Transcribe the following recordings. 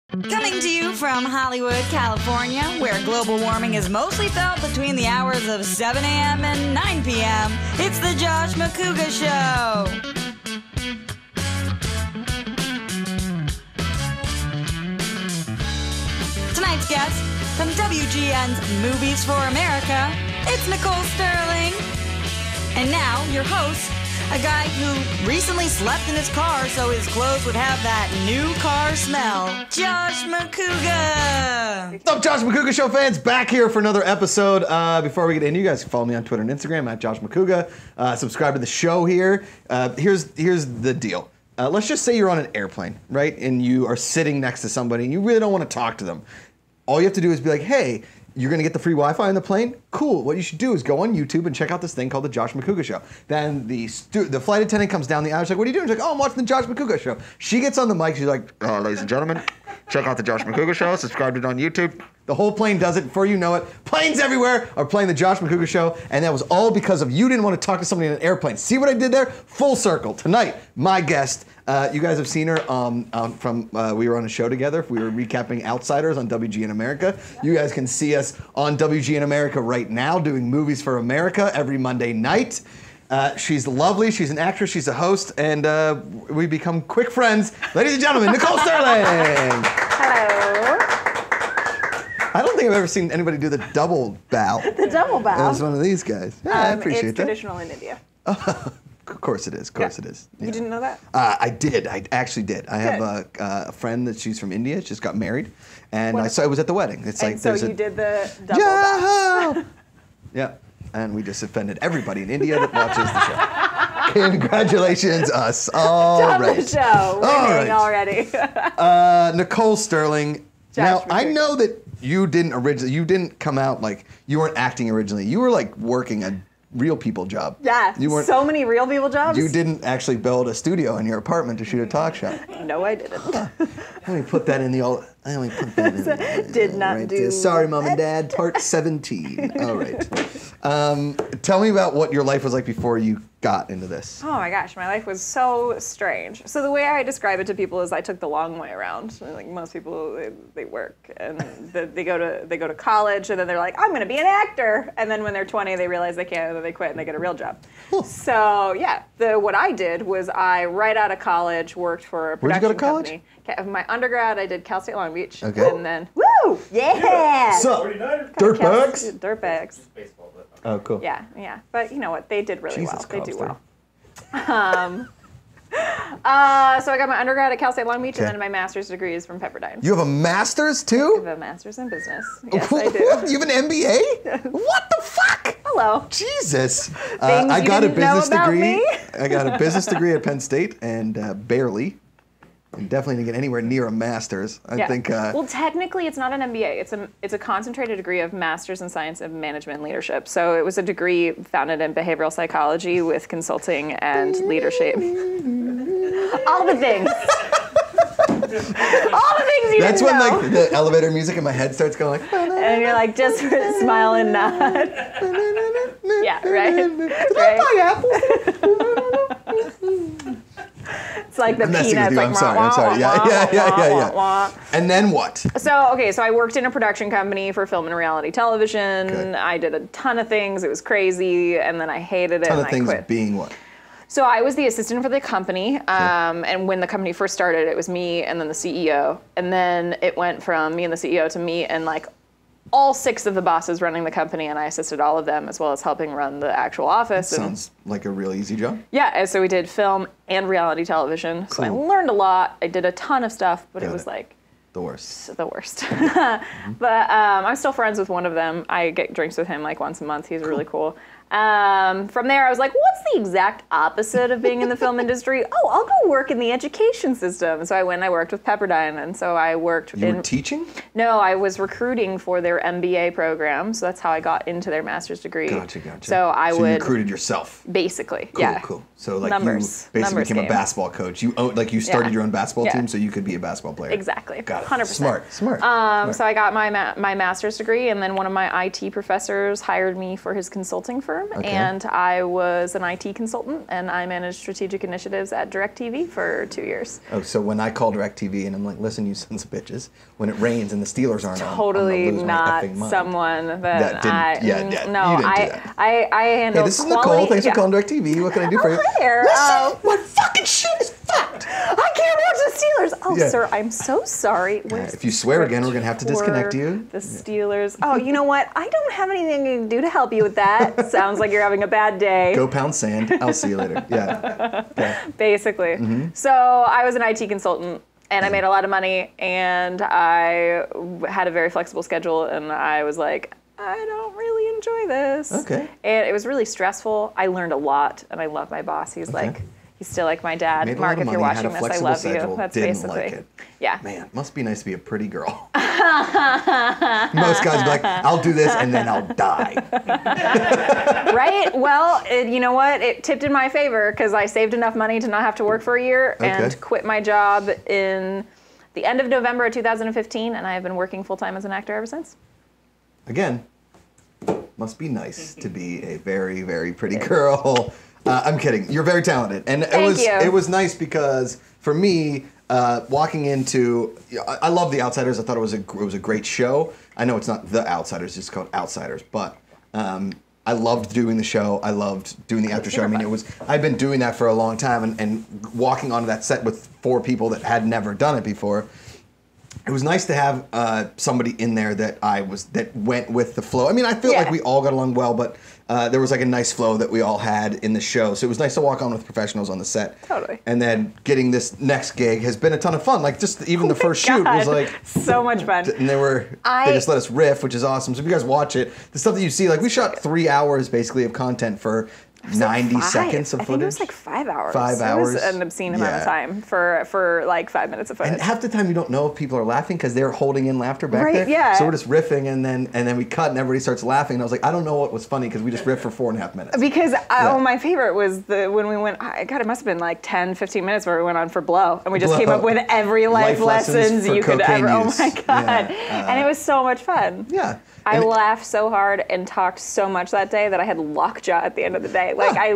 Coming to you from Hollywood, California, where global warming is mostly felt between the hours of 7 a.m. and 9 p.m., it's the Josh Macuga Show. Tonight's guest, from WGN's Movies for America, it's Nicole Sterling. And now, your host, a guy who recently slept in his car so his clothes would have that new car smell, Josh Macuga. What's up, Josh Macuga Show fans? Back here for another episode. Before we get into, you guys can follow me on Twitter and Instagram at Josh Macuga. Subscribe to the show here. Here's the deal. Let's just say you're on an airplane, right? And you are sitting next to somebody and you really don't want to talk to them. All you have to do is be like, hey, you're going to get the free Wi-Fi on the plane? Cool. What you should do is go on YouTube and check out this thing called the Josh Macuga Show. Then the flight attendant comes down the aisle. She's like, what are you doing? She's like, oh, I'm watching the Josh Macuga Show. She gets on the mic. She's like, ladies and gentlemen, check out the Josh Macuga Show. Subscribe to it on YouTube. The whole plane does it before you know it. Planes everywhere are playing the Josh Macuga Show. And that was all because of you didn't want to talk to somebody in an airplane. See what I did there? Full circle. Tonight, my guest, you guys have seen her we were on a show together. We were recapping Outsiders on WGN America. You guys can see us on WGN America right now doing Movies for America every Monday night. She's lovely. She's an actress. She's a host. And we become quick friends. Ladies and gentlemen, Nicole Sterling. Hello. I don't think I've ever seen anybody do the double bow. The double bow? It was one of these guys. Yeah, I appreciate it's that. It's traditional in India. Of course it is. Of course it is. Yeah. You didn't know that? I did. I actually did. I have a friend that she's from India. She just got married, and I was at the wedding. It's and like so you did the double bow. Yeah, and we just offended everybody in India that watches the show. Congratulations, us. All Done right. the show. Winning already. Nicole Sterling. Josh Now I know that you didn't come out like you weren't acting originally. You were like working a real people job. Yeah, so many real people jobs. You didn't actually build a studio in your apartment to shoot a talk show. No, I didn't. Let me put that in the old. Let me put that in. Did not right do. There. Sorry, Mom and Dad. Part 17. All right. Tell me about what your life was like before you got into this. Oh my gosh, my life was so strange. So the way I describe it to people is I took the long way around. Like most people, they work and they go to college and then they're like, I'm going to be an actor. And then when they're 20, they realize they can't and then they quit and they get a real job. Cool. So yeah, what I did was I right out of college worked for a production Where'd you go to company. My undergrad, I did Cal State Long Beach. Okay. And then, woo, yeah. So, dirtbags? Dirtbags. Oh, cool. Yeah. But you know what? They did really well. They do well. So I got my undergrad at Cal State Long Beach, and then my master's degree is from Pepperdine. You have a master's too? I have a master's in business. Yes, I do. You have an MBA? What the fuck? Hello. Jesus. Things I got you a didn't know business about degree. me? I got a business degree at Penn State, and barely. And definitely didn't get anywhere near a master's. I think. Well, technically, it's not an MBA. It's a concentrated degree of Master's in Science of Management and Leadership. So it was a degree founded in behavioral psychology with consulting and leadership. All the things. All the things you That's didn't when know. like the elevator music in my head starts going like. And you're like, just smile and nod. Yeah, right. Did I buy apples? It's like the I'm messing peanuts. with you. Like, I'm sorry. Yeah. And then what? So I worked in a production company for film and reality television. Good. I did a ton of things. It was crazy, and then I hated it and I quit. Ton of things being what? So I was the assistant for the company, and when the company first started, it was me and then the CEO, and then it went from me and the CEO to me and like all 6 of the bosses running the company, and I assisted all of them as well as helping run the actual office. Sounds like a real easy job. Yeah, and so we did film and reality television. Cool. So I learned a lot. I did a ton of stuff, but it was like the worst. The worst. But I'm still friends with one of them. I get drinks with him like once a month. He's really cool. From there, I was like, what's the exact opposite of being in the film industry? Oh, I'll go work in the education system. So I went and I worked with Pepperdine, and so I worked You were teaching? No, I was recruiting for their MBA program, so that's how I got into their master's degree. Gotcha. So you recruited yourself? Basically, cool, yeah. Cool. So like numbers, you basically became a basketball coach. You started your own basketball team so you could be a basketball player. Exactly. Got it. 100%. Smart. So I got my master's degree, and then one of my IT professors hired me for his consulting firm. firm, Okay. and I was an IT consultant, and I managed strategic initiatives at DirecTV for 2 years. Oh, so when I call DirecTV and I'm like, listen, you sons of bitches, when it rains and the Steelers aren't on, Totally I'm gonna lose my not effing mind. someone that That didn't- I. yeah, yeah, no, you didn't do that. I handle Hey, this is quality. Nicole. Thanks yeah. for calling DirecTV. What can I do for you? Hi there. Listen, what fucking shit is fucked? I can't watch the Steelers. Oh, Yeah. sir, I'm so sorry. If you swear again, we're gonna have to disconnect you. The Steelers. Oh, you know what? I don't have anything to do to help you with that. Sounds like you're having a bad day. Go pound sand. I'll see you later. Yeah. Basically. So I was an IT consultant, and I made a lot of money, and I had a very flexible schedule, and I was like, I don't really enjoy this. Okay. And it was really stressful. I learned a lot, and I love my boss. He's like, he's still like my dad. Made a Mark, lot of if you're money, had watching a this, I flexible love schedule, you. That's didn't basically. like it. Yeah. Man, must be nice to be a pretty girl. Most guys be like, I'll do this and then I'll die. Right? Well, you know what? It tipped in my favor because I saved enough money to not have to work for a year and quit my job in the end of November of 2015, and I have been working full-time as an actor ever since. Again, must be nice to be a very, very pretty girl. I'm kidding. You're very talented. And it was nice because for me, walking into, I love The Outsiders. I thought it was a great show. I know it's not The Outsiders, it's called Outsiders, but I loved doing the show. I loved doing the after show. I mean, I've been doing that for a long time, and walking onto that set with 4 people that had never done it before. It was nice to have somebody in there that went with the flow. I mean, I feel like we all got along well, but there was like a nice flow that we all had in the show. So it was nice to walk on with professionals on the set. Totally. And then getting this next gig has been a ton of fun. Like just even the first shoot was like so much fun. And they just let us riff, which is awesome. So if you guys watch it, the stuff that you see, like we shot 3 hours basically of content for 90 seconds of footage. I think it was like 5 hours. 5 hours. It was an obscene amount of time for like 5 minutes of footage. And half the time you don't know if people are laughing because they're holding in laughter back there. Yeah. So we're just riffing and then we cut and everybody starts laughing. And I was like, I don't know what was funny because we just riffed for 4.5 minutes. Because my favorite was when we went, God, it must have been like 10, 15 minutes where we went on for Blow. And we just came up with every life lessons you could ever. Use. Oh my God. And it was so much fun. Yeah. I laughed so hard and talked so much that day that I had lockjaw at the end of the day. Like I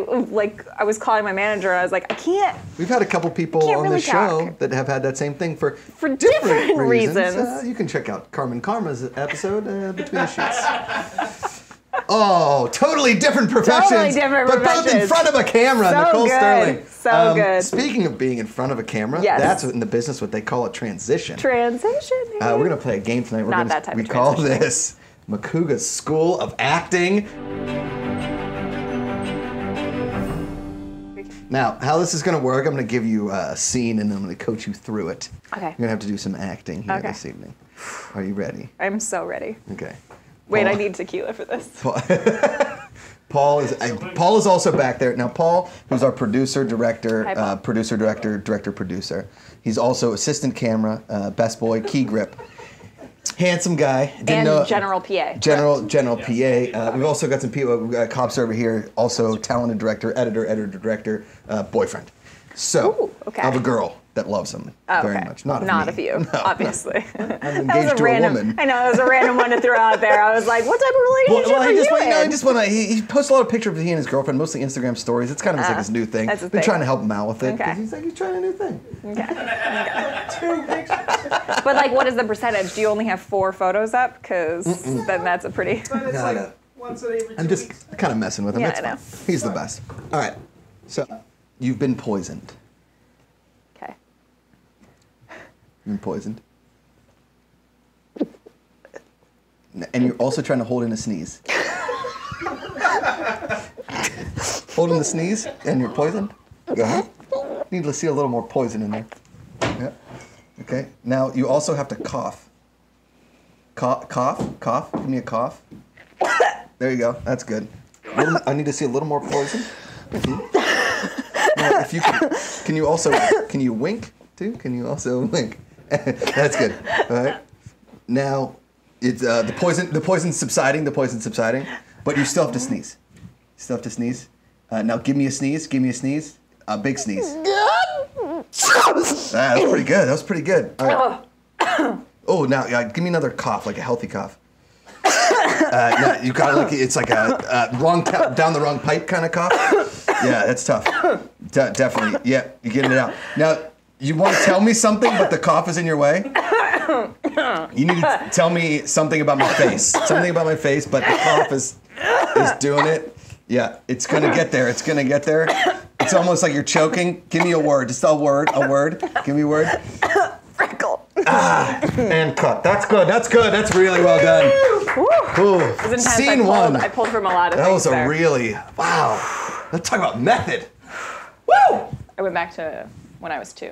was calling my manager. I was like, I can't. We've had a couple people on the show that have had that same thing for different reasons. You can check out Carmen Karma's episode Between the Sheets. Oh, totally different professions. Totally different but both in front of a camera. So Nicole good. Sterling. So good. Speaking of being in front of a camera, that's in the business what they call a transition. Transition. We're gonna play a game tonight. Not that type of We call transition. this Macuga's School of Acting. Now, how this is going to work, I'm going to give you a scene and then I'm going to coach you through it. Okay. You're going to have to do some acting here this evening. Are you ready? I'm so ready. Okay. Wait, I need tequila for this. Paul is also back there. Now, Paul, who's our producer, director, Hi, Paul. producer. He's also assistant camera, best boy, key grip. Handsome guy. General PA. General PA. We've also got some people. We've got cops over here. Also talented director, editor, boyfriend. So I have a girl that loves him very much. Not of you, no. obviously. I'm engaged to a woman. I know, it was a random one to throw out there. I was like, what type of relationship he posts a lot of pictures of he and his girlfriend, mostly Instagram stories. It's kind of like his new thing. That's his Been thing. trying to help him out with it. Okay. He's trying a new thing. Okay. But like, what is the percentage? Do you only have 4 photos up? Because then that's a pretty... But it's like once every 2 I'm just kind of messing with him. Yeah, It's I know. fine. He's the best. All right. So you've been poisoned. Okay. You've been poisoned. And you're also trying to hold in a sneeze. Hold in the sneeze, and you're poisoned. Go ahead. Need to see a little more poison in there. Yeah. Okay. Now you also have to cough. Cough. Give me a cough. There you go. That's good. I need to see a little more poison. Now, if you can you wink too? Can you also wink? That's good. All right. Now, it's the poison's subsiding. But you still have to sneeze. Now, give me a sneeze. A big sneeze. That was pretty good. All right. Oh, now give me another cough, like a healthy cough. No, you got like it's like a down the wrong pipe kind of cough. Yeah, that's tough. Definitely. Yeah, you're getting it out. Now, you want to tell me something, but the cough is in your way? You need to tell me something about my face. Something about my face, but the cough is doing it. Yeah, it's going to get there. It's going to get there. It's almost like you're choking. Give me a word. Just a word. Give me a word. Freckle. And cut. That's good. That's really well done. Ooh. It was intense. Scene one. I pulled from a lot of things. That was a there. really, wow. Let's talk about method. Woo! I went back to when I was 2.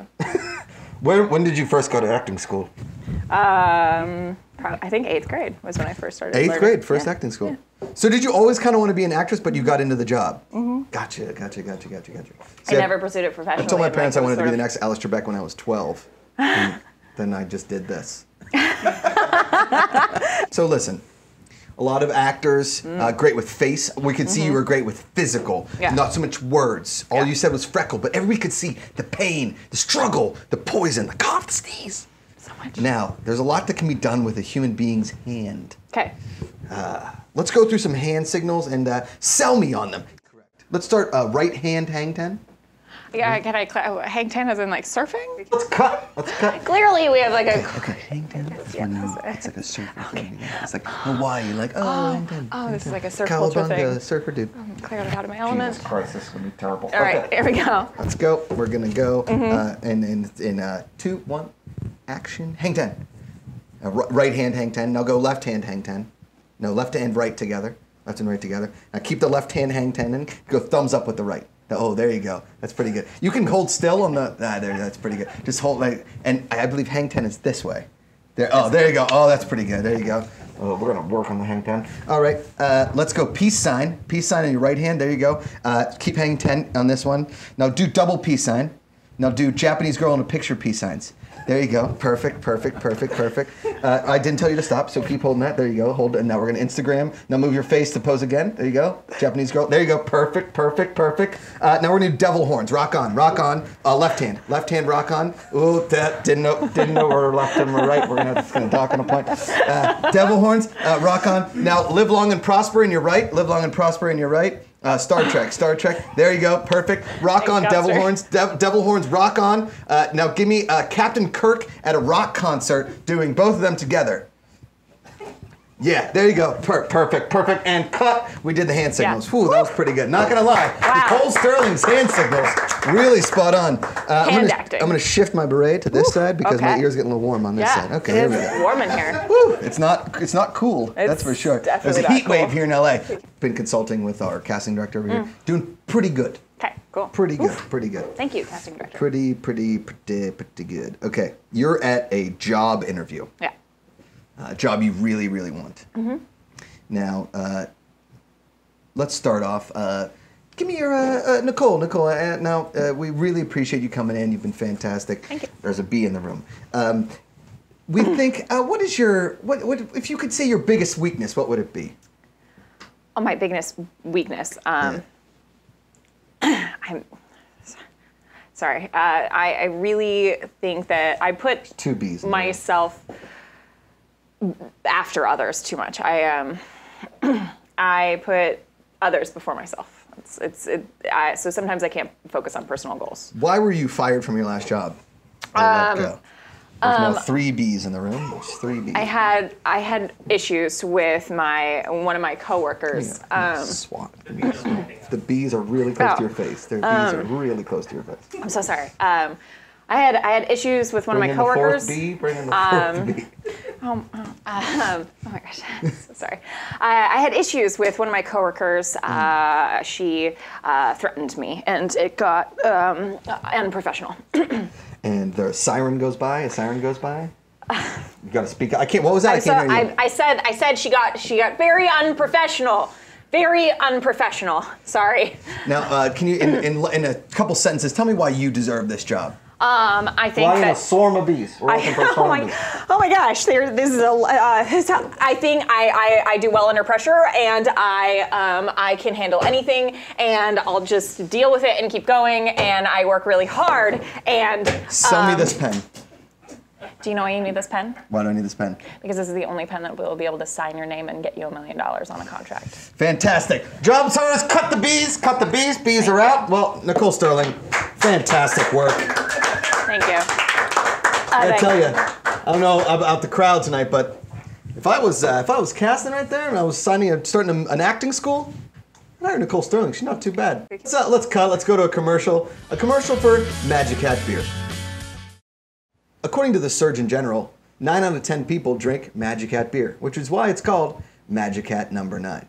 When did you first go to acting school? I think 8th grade was when I first started. 8th learning. grade, first Yeah. acting school. Yeah. So did you always kind of want to be an actress, but you got into the job? Mm-hmm. Gotcha. I never pursued it professionally. I told my parents I wanted to be the next. next Alistair Beck when I was 12. And then I just did this. So listen, a lot of actors, great with face. We could see you were great with physical, not so much words. All you said was freckle, but everybody could see the pain, the struggle, the poison, the cough, the sneeze. So much. Now, there's a lot that can be done with a human being's hand. Okay. Let's go through some hand signals and sell me on them. Correct. Let's start right hand hang 10. Yeah, can I hang 10 as in like surfing? Let's cut. Clearly we have like a... Okay, hang 10. Yeah. It's like a surfer thing. Yeah. It's like Hawaii, like, hang 10. Oh, this is like a surf culture thing. Cowabunga, surfer dude. Cleared out of my element. Jesus Christ, this is going to be terrible. All right, here we go. Let's go. We're going to go in 2, 1, action. Hang 10. Right hand hang 10. Now go left hand hang 10. No, left and right together. Left and right together. Now keep the left hand hang 10 and go thumbs up with the right. Oh, there you go. That's pretty good. You can hold still on the, there, that's pretty good. Just hold, like, and I believe hang 10 is this way. There, oh, there you go. Oh, that's pretty good. There you go. Oh, we're going to work on the hang 10. All right, let's go peace sign. Peace sign on your right hand. There you go. Keep hanging 10 on this one. Now do double peace sign. Now do Japanese girl in a picture peace signs. There you go. Perfect. I didn't tell you to stop, so keep holding that. There you go. Hold it. Now we're going to Instagram. Now move your face to pose again. There you go. Japanese girl. There you go. Perfect. Now we're going to do devil horns. Rock on. Left hand, rock on. Ooh, that didn't know where left and where right. We're going to dock on a point. Devil horns. Rock on. Now live long and prosper in your right. Star Trek. There you go. Perfect. Rock on, devil horns. Devil horns, rock on. Now give me Captain Kirk at a rock concert doing both of them together. Yeah, there you go. Perfect. And cut. We did the hand signals. Yeah. Whew, that was pretty good. Not gonna lie. Wow. Nicole Sterling's hand signals, really spot on. Acting. I'm gonna shift my beret to this side because my okay. ears getting a little warm on this side. Okay, here we It's go. warm in here. Woo, it's not cool. That's It's for sure. There's definitely a not heat wave cool. here in LA. Been consulting with our casting director over here. Doing pretty good. Okay, cool. Pretty good. Thank you, casting director. Pretty good. Okay, you're at a job interview. Yeah. A job you really, really want. Mm-hmm. Now, let's start off. Give me your Nicole. Now, we really appreciate you coming in. You've been fantastic. Thank you. There's a bee in the room. We think. What is your what? If you could say your biggest weakness, what would it be? Oh, my biggest weakness. I'm sorry. I really think that I put 2 B's. myself after others too much. I put others before myself. So sometimes I can't focus on personal goals. Why were you fired from your last job? Or let go? There's now 3 B's in the room. There's 3 B's. I had issues with one of my coworkers. Swat. The bees are really close to your face. Their bees are really close to your face. I'm so sorry. I had issues with one of my coworkers. Bring in the 4th bee. Oh my gosh, I'm so sorry. I had issues with one of my coworkers. She threatened me, and it got unprofessional. And the siren goes by. You gotta speak. I can't. What was that? I can't hear you. I said she got very unprofessional. Very unprofessional. Sorry. Now, can you, in a couple sentences, tell me why you deserve this job? I think Flying that a swarm of bees. We're looking for a swarm of bees. Oh my gosh! I think I do well under pressure, and I can handle anything, and I'll just deal with it and keep going, and I work really hard. And sell me this pen. Do you know why you need this pen? Why do I need this pen? Because this is the only pen that will be able to sign your name and get you $1 million on a contract. Fantastic. Job service, cut the bees, bees are out. Well, Nicole Sterling, fantastic work. Thank you. I tell you, I don't know about the crowd tonight, but if I was casting right there and I was starting an acting school, I hired Nicole Sterling. She's not too bad. So let's go to a commercial for Magic Hat beer. According to the Surgeon General, 9 out of 10 people drink Magic Hat beer, which is why it's called Magic Hat number 9.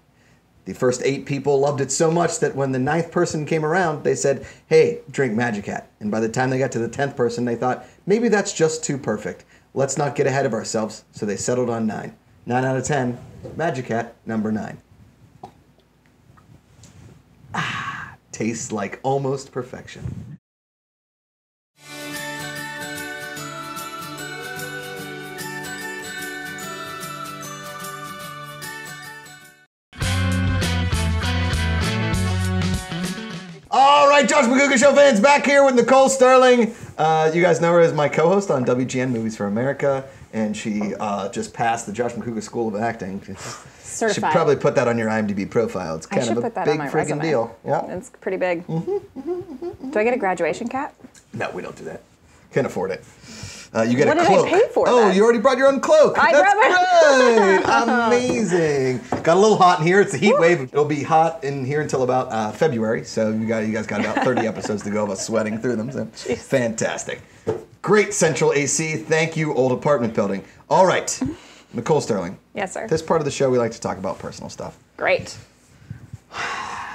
The first 8 people loved it so much that when the 9th person came around, they said, hey, drink Magic Hat. And by the time they got to the 10th person, they thought, maybe that's just too perfect. Let's not get ahead of ourselves. So they settled on 9. 9 out of 10, Magic Hat number 9. Ah, tastes like almost perfection. All right, Josh Macuga Show fans, back here with Nicole Sterling. You guys know her as my co-host on WGN Movies for America, and she just passed the Josh Macuga School of Acting. Certified. Should probably put that on your IMDb profile. It's kind of a big freaking deal. Yeah, it's pretty big. Do I get a graduation cap? No, we don't do that. Can't afford it. You get a cloak. What did I pay for? Oh, you already brought your own cloak. That's great. Amazing. Got a little hot in here. It's a heat wave. It'll be hot in here until about February. So you guys got about 30 episodes to go of us sweating through them. So fantastic. Great central AC. Thank you, old apartment building. All right, Nicole Sterling. Yes, sir. This part of the show, we like to talk about personal stuff. Great.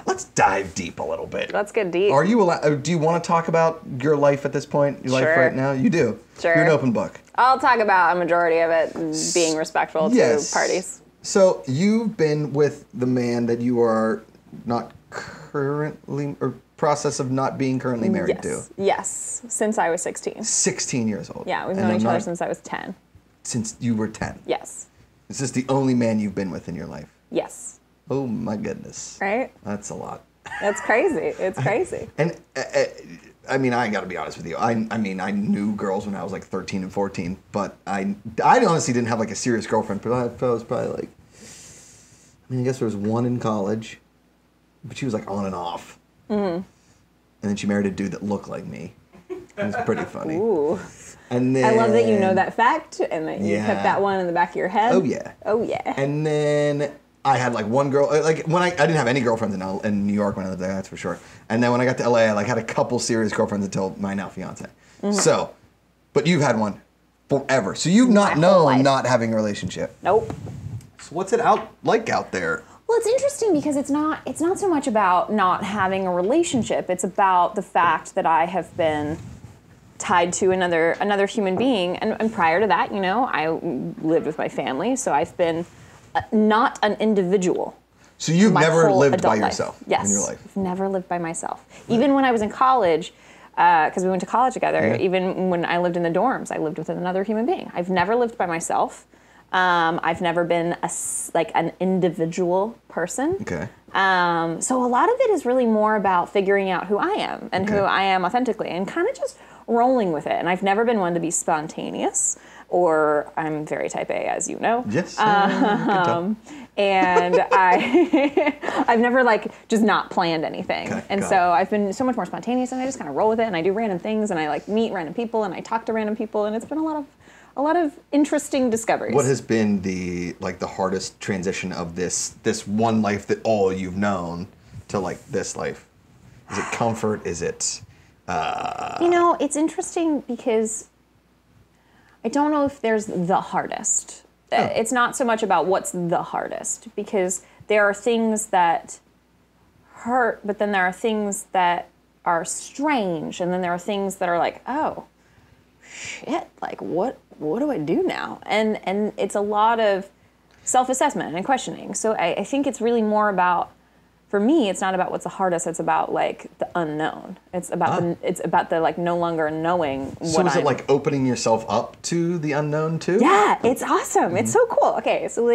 Let's dive deep a little bit. Let's get deep. Are you allowed? Do you want to talk about your life at this point? Your life right now? You do. Sure. You're an open book. I'll talk about a majority of it being respectful to parties. So you've been with the man that you are not currently, or process of not being currently married to. Yes, since I was 16. 16 years old. Yeah, we've known each other since I was 10. Since you were 10. Yes. Is this the only man you've been with in your life? Yes. Oh my goodness. Right? That's a lot. That's crazy. It's crazy. And I mean, I got to be honest with you. I mean, I knew girls when I was like 13 and 14, but I honestly didn't have like a serious girlfriend. But I was probably like, I mean, I guess there was one in college, but she was like on and off. Mm-hmm. And then she married a dude that looked like me. It was pretty funny. Ooh. And then, I love that you know that fact and that you kept that one in the back of your head. Oh yeah. Oh yeah. And then I had like one girl, like when I didn't have any girlfriends in New York when I lived there, that's for sure. And then when I got to LA, I like had a couple serious girlfriends until my now fiance. Mm-hmm. So, but you've had one forever. So you've not known not having a relationship. Nope. So what's it like out there? Well, it's interesting because it's not so much about not having a relationship. It's about the fact that I have been tied to another human being. And prior to that, you know, I lived with my family, so I've been not an individual. So you've never lived by yourself in your life? Yes, I've never lived by myself. Even when I was in college, because we went to college together, even when I lived in the dorms, I lived with another human being. I've never lived by myself. I've never been an individual person. Okay. So a lot of it is really more about figuring out who I am and who I am authentically and kind of just rolling with it. And I've never been one to be spontaneous, or I'm very type A, as you know. Yes. And I've never just not planned anything. Okay, and so I've been so much more spontaneous, and I just kind of roll with it, and I do random things, and I meet random people, and I talk to random people, and it's been a lot of interesting discoveries. What has been the hardest transition of this one life that all you've known to this life? Is it comfort? Is it? You know, it's interesting because I don't know if there's the hardest. Oh. It's not so much about what's the hardest, because there are things that hurt, but then there are things that are strange, and then there are things that are like, oh, shit, what do I do now? And it's a lot of self-assessment and questioning. So I think it's really more about, for me, it's not about what's the hardest. It's about the unknown. It's about the no longer knowing what. So is it opening yourself up to the unknown too? Yeah, it's awesome. Mm-hmm. It's so cool. Okay, so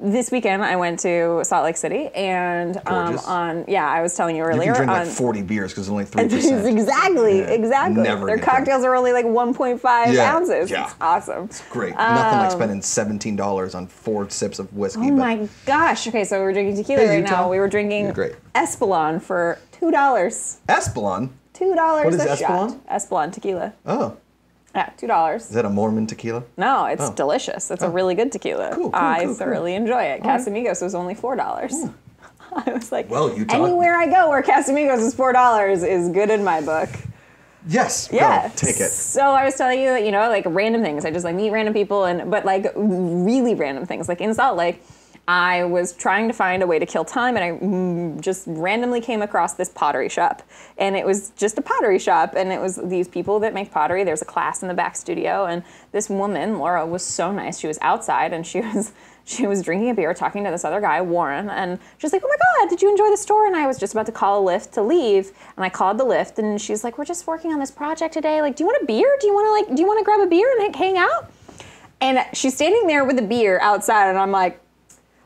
this weekend I went to Salt Lake City, and Gorgeous. I was telling you You earlier. can drink like 40 beers because only 3%. Exactly. Never Their get cocktails are only like 1.5 ounces. Yeah. It's awesome. It's great. Nothing like spending $17 on 4 sips of whiskey. Oh my gosh. Okay, so we're drinking tequila right now. We were drinking Espolon for $2. Espolon? $2 What is a shot. Espolon? Espolon tequila. Oh. Yeah, $2. Is that a Mormon tequila? No, it's delicious. It's a really good tequila. Cool, I thoroughly enjoy it. Casamigos was only $4. I was like, well, you talk. Anywhere I go where Casamigos is $4 is good in my book. Yes. Yeah. Go, take it. So I was telling you, like random things. I just like meet random people, but like really random things. Like in Salt Lake, I was trying to find a way to kill time, and I just randomly came across this pottery shop. And it was just a pottery shop, and it was these people that make pottery. There's a class in the back studio, and this woman, Laura, was so nice. She was outside, and she was drinking a beer, talking to this other guy, Warren, and she's like, "Oh my God, did you enjoy the store?" And I was just about to call a Lyft to leave, and I called the Lyft, and she's like, "We're just working on this project today. Like, do you want a beer? Do you want to grab a beer and hang out?" And she's standing there with a beer outside, and I'm like,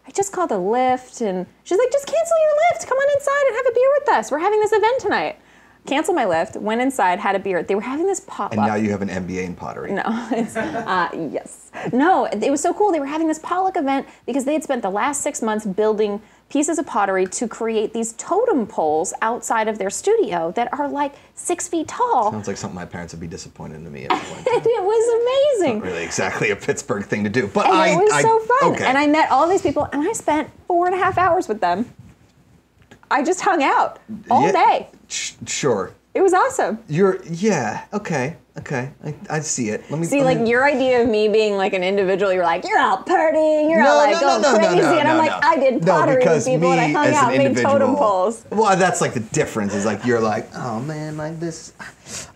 I just called a Lyft, and she's like, just cancel your Lyft. Come on inside and have a beer with us. We're having this event tonight. Canceled my Lyft, went inside, had a beer. They were having this potluck. And now you have an MBA in pottery. No, it's, yes. No, it was so cool. They were having this potluck event because they had spent the last 6 months building pieces of pottery to create these totem poles outside of their studio that are like 6 feet tall. Sounds like something my parents would be disappointed in me at this point. It was amazing. Not really exactly a Pittsburgh thing to do, but And it was so fun. Okay. And I met all these people, and I spent 4.5 hours with them. I just hung out all day. Sure. It was awesome. Okay. I see it. Let me like your idea of me being like an individual, you're like, you're out partying, you're out like going crazy, and I'm like, I did pottery with people, and I hung out, made totem poles. Well, that's like the difference. Is like you're like, oh man, like this. I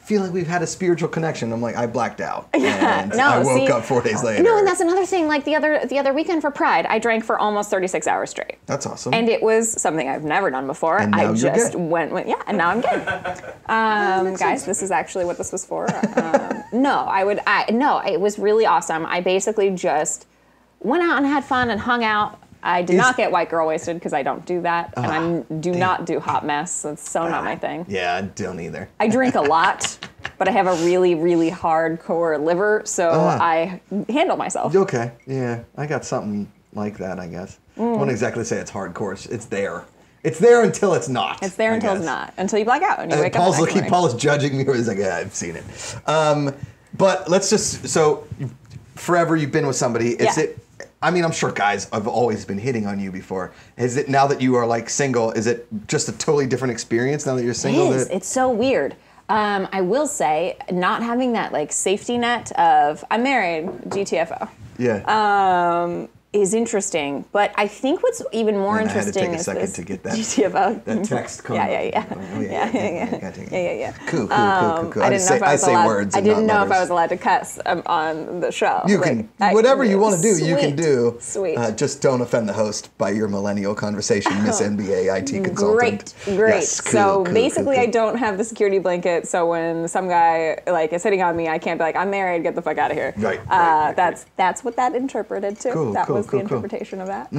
feel like we've had a spiritual connection. I'm like, I blacked out. And I woke up 4 days later. No, and that's another thing. Like the other weekend for Pride, I drank for almost 36 hours straight. That's awesome. And it was something I've never done before. And now I you're just good. went with, and now I'm good. Guys, this is actually what this was for. No, it was really awesome. I basically just went out and had fun and hung out. I did not get white girl wasted because I don't do that, and I do not do hot mess. That's so not my thing. Yeah, I don't either. I drink a lot, but I have a really, really hardcore liver, so I handle myself. Okay, yeah, I got something like that, I guess. I won't exactly say it's hardcore. It's there. It's there until it's not. It's there until it's not. Until you black out and you wake up the next morning. Paul is judging me. He's like, yeah, I've seen it. But let's just, so forever you've been with somebody. I mean, I'm sure guys have always been hitting on you before. Is it now that you are like single, is it just a totally different experience now that you're single? It is. It's so weird. I will say, not having that like safety net of, I'm married, GTFO. Yeah. Is interesting, but I think what's even more interesting is I had to take a second to get that GTFO. That text coming. Yeah. Cool. I didn't know if I was allowed. Words. I didn't know if I was allowed to cuss on the show. You can whatever you want to do. You can do. Sweet. Just don't offend the host by your millennial conversation, Miss NBA IT consultant. Great. Yes, So basically, I don't have the security blanket. So when some guy like is hitting on me, I can't be like, I'm married. Get the fuck out of here. Right. That's what that interpreted to. Cool. Was the interpretation of that.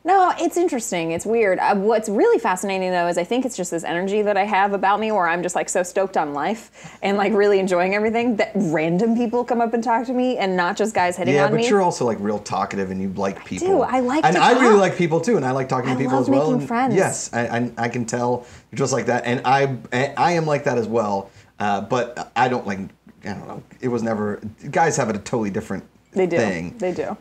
No, it's interesting. It's weird. What's really fascinating, though, is I think it's just this energy that I have about me where I'm just like so stoked on life and like really enjoying everything that random people come up and talk to me and not just guys hitting on me. Yeah, but you're also like real talkative and you like people. I do. I like and to I talk. really like people too, and I like talking to people as well. I love making friends. Yes, I can tell you're just like that, and I am like that as well. But I don't know. It was never. Guys have a totally different thing. They do.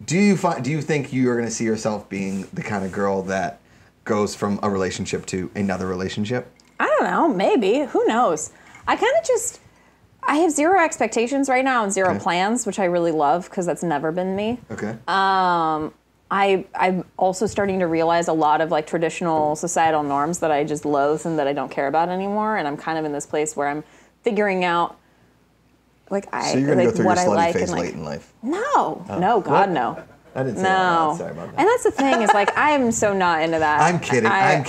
Do you think you are going to see yourself being the kind of girl that goes from a relationship to another relationship? I don't know. Maybe. Who knows? I have zero expectations right now and zero plans, which I really love because that's never been me. Okay. I'm also starting to realize a lot of like traditional societal norms that I just loathe and that I don't care about anymore. And I'm kind of in this place where I'm figuring out so you're going to go through your slutty phase late in life? No, God, no. I didn't say No. that out loud. Sorry about that. And that's the thing is like I am so not into that. I'm kidding. I'm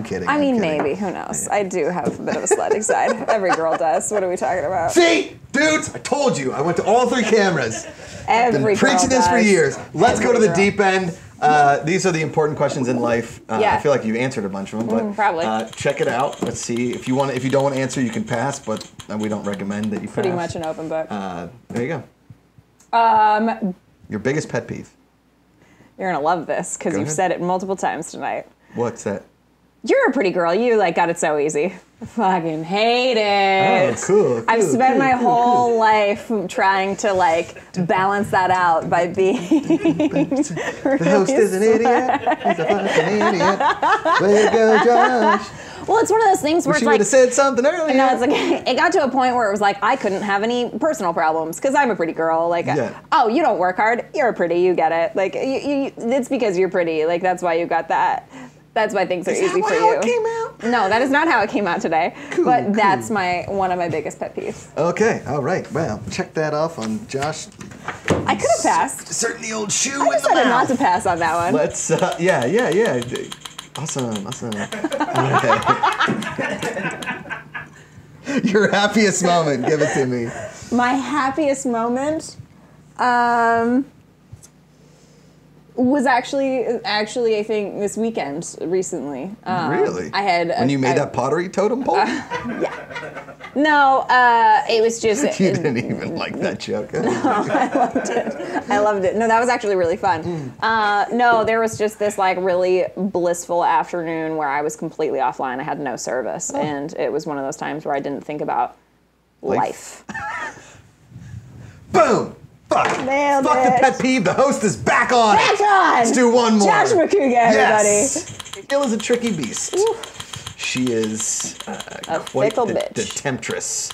kidding. I mean, maybe. Who knows? I do have a bit of a slutty side. Every girl does. What are we talking about? See, dudes, I told you. I went to all 3 cameras. Every Been preaching girl this for does. years. Let's go to Every the girl. deep end. These are the important questions in life. Yeah. I feel like you've answered a bunch of them, but probably. check it out. Let's see if you want. If you don't want to answer, you can pass, but we don't recommend that you Pretty pass. much an open book. There you go. Your biggest pet peeve. You're gonna love this because Go you've ahead. said it multiple times tonight. What's that? You're a pretty girl. You like got it so easy. I fucking hate it. Oh, cool. I've cool, spent cool, my cool, whole life trying to like balance that out by being. The host is an idiot. He's a fucking idiot. Way to go, Josh. Well, it's one of those things where Wish it's you would like. have said something earlier. No, it's like it got to a point where it was like I couldn't have any personal problems because I'm a pretty girl. Like, Yeah. oh, you don't work hard. You're pretty. You get it. Like, it's because you're pretty. Like, that's why you got that. That's why things are Is easy that for how you. it came out? No, that is not how it came out today. Cool, but cool. that's one of my biggest pet peeves. Okay, all right. Well, check that off on Josh. I could have passed. Certainly old shoe I in the decided not mouth. to pass on that one. Let's, yeah. Awesome. Okay. Your happiest moment, give it to me. My happiest moment was actually I think this weekend recently. Really? I had When you made that pottery totem pole? No, it was just You didn't even like that joke. I loved it. No, that was actually really fun. No, there was just this like really blissful afternoon where I was completely offline. I had no service, and it was one of those times where I didn't think about life. Boom! Fuck. Nailed Fuck it. the pet peeve. The host is back on. Back on! Let's do one more. Josh Macuga, everybody. Yes. Tequila is a tricky beast. She is quite fickle the bitch. temptress.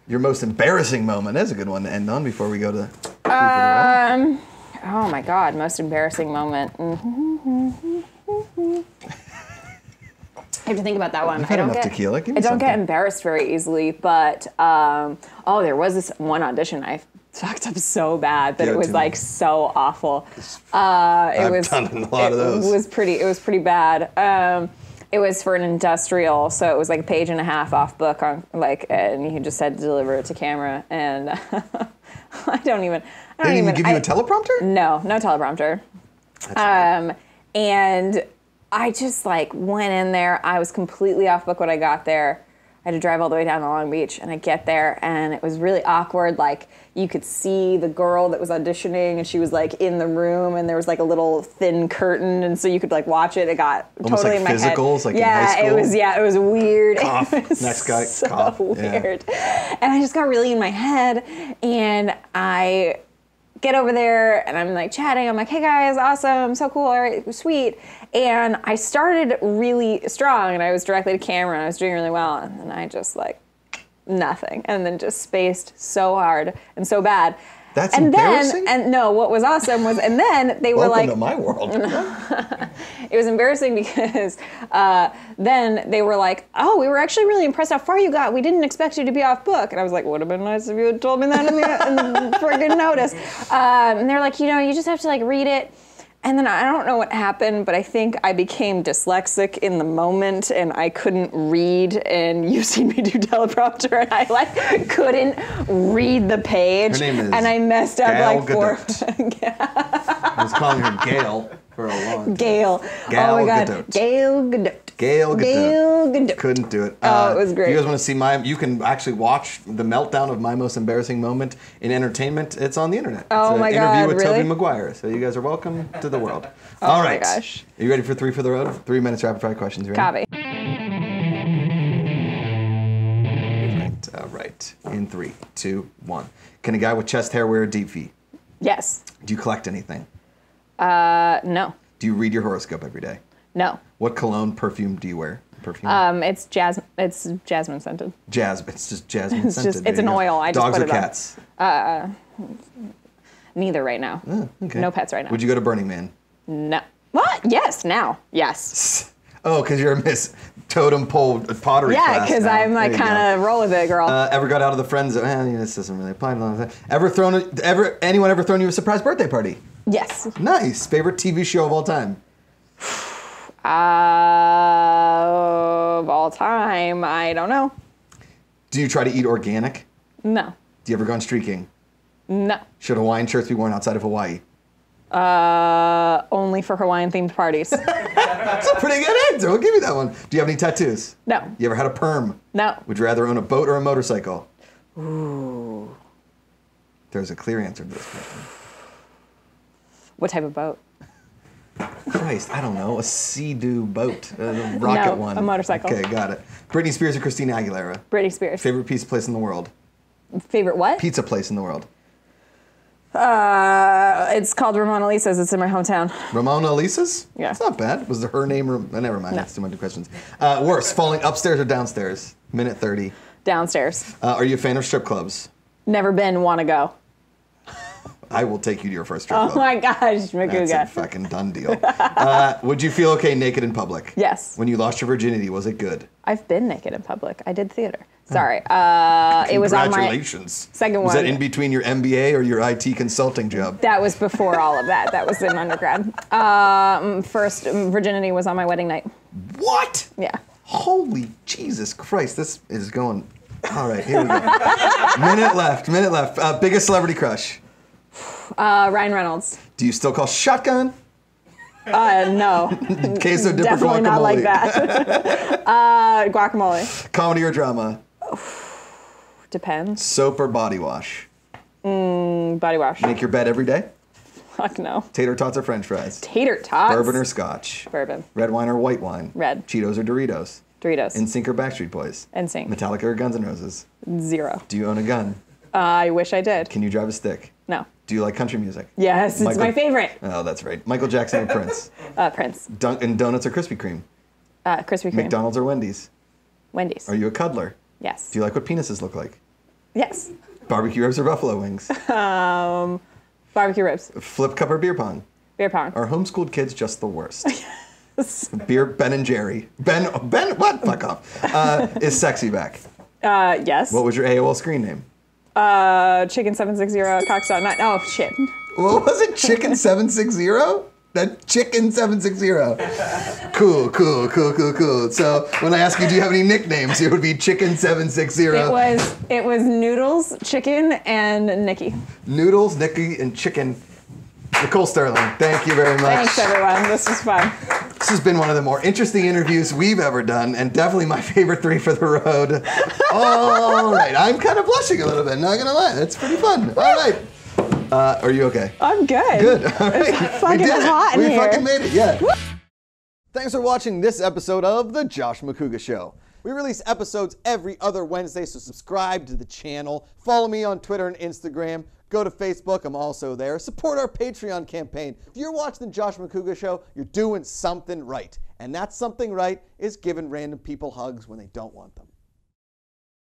Your most embarrassing moment. That's a good one to end on before we go to. Oh my God, most embarrassing moment. I have to think about that one. You've had enough tequila. Give me I don't get something. embarrassed very easily, but there was this one audition I fucked up so bad that Give it it was to like me. so awful. I've done a lot of those. It was pretty bad. It was for an industrial, so it was like a page and a half off book on like, and you just had to deliver it to camera. And I don't even. They didn't even give you a teleprompter? No teleprompter. And I just like went in there. I was completely off book when I got there. I had to drive all the way down to Long Beach, and I get there, and it was really awkward. Like, you could see the girl that was auditioning, and she was like in the room, and there was like a little thin curtain, and so you could like watch it. It got Almost totally like in my head. physicals, like in high school? it was weird. Cough. It was Next guy, so cough. Yeah. weird. And I just got really in my head, and I get over there and I'm like chatting. I'm like, hey guys, awesome, so cool, all right, sweet. And I started really strong and I was directly to camera and I was doing really well. And then I just like nothing. And then just spaced so hard and so bad. That's embarrassing? And no, what was awesome was, and then they were Welcome like, to my world. it was embarrassing because then they were like, oh, we were actually really impressed how far you got. We didn't expect you to be off book. And I was like, would have been nice if you had told me that in the friggin' notice. And they're like, you just have to like read it. And then I don't know what happened, but I think I became dyslexic in the moment and I couldn't read. And you've seen me do teleprompter and I like couldn't read the page. Her name is and I messed up Gal like four. I was calling her Gail for a long time. Gail. Gal Oh my God. Gadot. Gail Gadot. Gail Gadot. Gail Gadot. Couldn't do it. Oh, it was great. If you guys want to see you can actually watch the meltdown of my most embarrassing moment in entertainment. It's on the internet. Oh it's my an God, interview with really? Tobey Maguire. So you guys are welcome to the world. Oh All my right. gosh. Are you ready for 3 for the road? 3 minutes rapid fire questions. You ready? Copy. All right. In 3, 2, 1. Can a guy with chest hair wear a deep V? Yes. Do you collect anything? No. Do you read your horoscope every day? No. What cologne perfume do you wear? Perfume? It's jasmine scented. It's just jasmine It's scented. just- There it's you an go. oil. I just Dogs put or it on. cats? Neither right now. Okay. No pets right now. Would you go to Burning Man? No. What? Yes. Now. Yes. Oh, because you're a Miss Totem Pole pottery Yeah, class because now. I'm like There you kind of roll with it, girl. Ever got out of the friend zone? This doesn't really apply to that. Anyone ever thrown you a surprise birthday party? Yes. Nice. Favorite TV show of all time? Of all time, I don't know. Do you try to eat organic? No. Do you ever go on streaking? No. Should Hawaiian shirts be worn outside of Hawaii? Only for Hawaiian-themed parties. That's a pretty good answer. We'll give you that one. Do you have any tattoos? No. You ever had a perm? No. Would you rather own a boat or a motorcycle? Ooh. There's a clear answer to this question. What type of boat? Christ, I don't know. A Sea-Doo boat. A rocket one. A motorcycle. Okay, got it. Britney Spears or Christina Aguilera? Britney Spears. Favorite pizza place in the world? Favorite what? Pizza place in the world. It's called Ramona Lisa's. It's in my hometown. Ramona Lisa's? Yeah. That's not bad. Was her name? Never mind. No. That's too many questions. Worse, falling upstairs or downstairs? Minute 30. Downstairs. Are you a fan of strip clubs? Never been, wanna go. I will take you to your first strip Oh club. my gosh, Macuga. That's a fucking done deal. Would you feel okay naked in public? Yes. When you lost your virginity, was it good? I've been naked in public. I did theater. Sorry. It was on my Congratulations. second Was one. that in between your MBA or your IT consulting job? That was before all of that. That was in undergrad. First virginity was on my wedding night. What? Yeah. Holy Jesus Christ, this is going... All right, here we go. Minute left. Biggest celebrity crush? Ryan Reynolds. Do you still call shotgun? No. Queso dipper Definitely guacamole. not like that. Guacamole. Comedy or drama? Depends. Soap or body wash? Body wash. Make your bed every day? Fuck no. Tater tots or french fries? Tater tots. Bourbon or scotch? Bourbon. Red wine or white wine? Red. Cheetos or Doritos? Doritos. NSYNC or Backstreet Boys? NSYNC. Metallica or Guns N' Roses? 0. Do you own a gun? I wish I did. Can you drive a stick? No. Do you like country music? Yes, it's my favorite. Oh, that's right. Michael Jackson or Prince? Prince. Dunkin' Donuts or Krispy Kreme? Krispy Kreme. McDonald's or Wendy's? Wendy's. Are you a cuddler? Yes. Do you like what penises look like? Yes. Barbecue ribs or buffalo wings? Barbecue ribs. Flip cup or beer pong? Beer pong. Are homeschooled kids just the worst? Beer Ben and Jerry. Ben, what? Fuck off. Is sexy back? Yes. What was your AOL screen name? Chicken 760 Cox.9. Oh, shit. What was it? Chicken 760? That Chicken 760. Cool. So when I ask you, do you have any nicknames, it would be Chicken 760. It was Noodles, Chicken, and Nikki. Noodles, Nikki, and Chicken. Nicole Sterling, thank you very much. Thanks, everyone. This was fun. This has been one of the more interesting interviews we've ever done, and definitely my favorite 3 for the road. All right, I'm kind of blushing a little bit, not gonna lie. That's pretty fun. All right. Are you okay? I'm good. Good. All right. It's fucking hot in We here. fucking made it, yeah. Thanks for watching this episode of The Josh Macuga Show. We release episodes every other Wednesday, so subscribe to the channel. Follow me on Twitter and Instagram. Go to Facebook, I'm also there. Support our Patreon campaign. If you're watching The Josh Macuga Show, you're doing something right. And that something right is giving random people hugs when they don't want them.